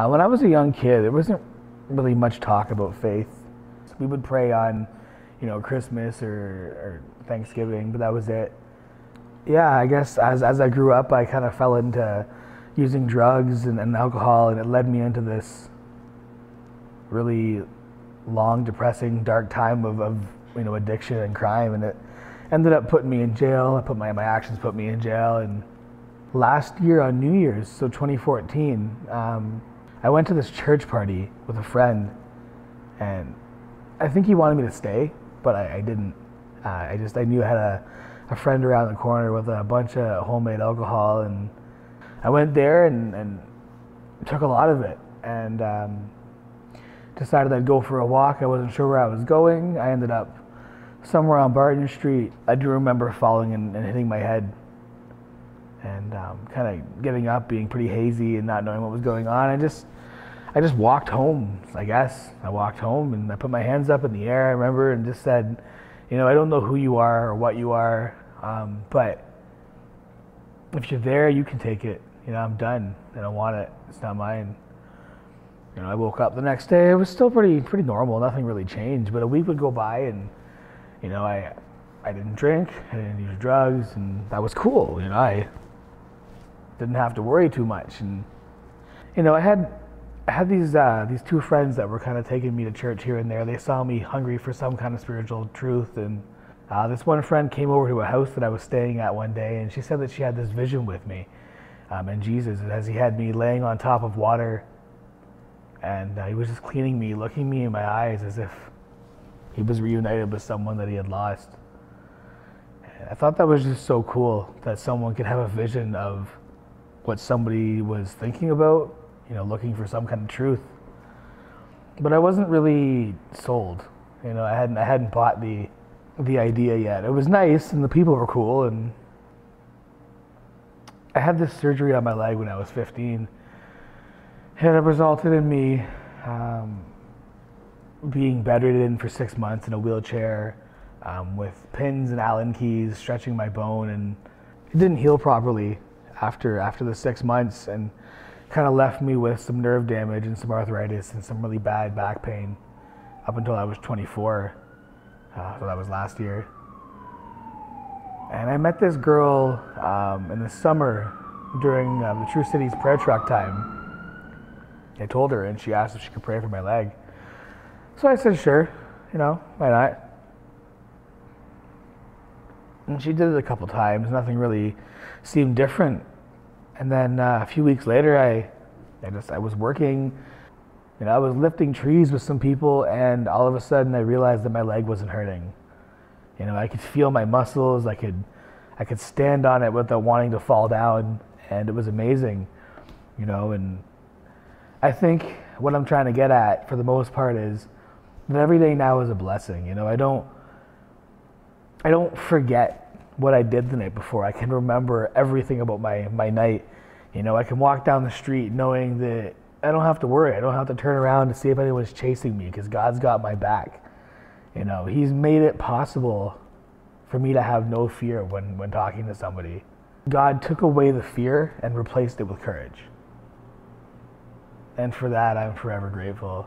When I was a young kid, there wasn't really much talk about faith. We would pray on, Christmas or Thanksgiving, but that was it. Yeah, I guess as I grew up, I kind of fell into using drugs and alcohol, and it led me into this really long, depressing, dark time of addiction and crime, and it ended up putting me in jail. My actions put me in jail, and last year on New Year's, so 2014, I went to this church party with a friend, and I think he wanted me to stay, but I didn't. I knew I had a friend around the corner with a bunch of homemade alcohol, and I went there and took a lot of it, and decided I'd go for a walk. I wasn't sure where I was going. I ended up somewhere on Barton Street. I do remember falling and hitting my head, and kind of getting up, being pretty hazy and not knowing what was going on. I just walked home, I guess. I walked home and I put my hands up in the air, I remember, and just said, I don't know who you are or what you are, but if you're there, you can take it. I'm done. I don't want it. It's not mine. I woke up the next day. It was still pretty normal. Nothing really changed. But a week would go by, and I didn't drink. I didn't use drugs, and that was cool. I didn't have to worry too much. And I had these two friends that were kind of taking me to church here and there. They saw me hungry for some kind of spiritual truth, and this one friend came over to a house that I was staying at one day, and she said that she had this vision with me and Jesus, as he had me laying on top of water, and he was just cleaning me, looking me in my eyes as if he was reunited with someone that he had lost. And I thought that was just so cool, that someone could have a vision of what somebody was thinking about, looking for some kind of truth. But I wasn't really sold. I hadn't bought the idea yet. It was nice, and the people were cool, and I had this surgery on my leg when I was 15, and it resulted in me being bedridden for 6 months in a wheelchair, with pins and Allen keys stretching my bone, and it didn't heal properly after the 6 months, and kind of left me with some nerve damage and some arthritis and some really bad back pain up until I was 24. So that was last year. And I met this girl in the summer during the TrueCity's prayer truck time. I told her, and she asked if she could pray for my leg. So I said, sure, why not? And she did it a couple times. Nothing really seemed different. And then a few weeks later, I was working, I was lifting trees with some people, and all of a sudden I realized that my leg wasn't hurting. I could feel my muscles. I could stand on it without wanting to fall down, and it was amazing, and I think what I'm trying to get at for the most part is that every day now is a blessing. I don't forget what I did the night before. I can remember everything about my night. I can walk down the street knowing that I don't have to worry. I don't have to turn around to see if anyone's chasing me, because God's got my back. He's made it possible for me to have no fear when talking to somebody. God took away the fear and replaced it with courage. And for that, I'm forever grateful.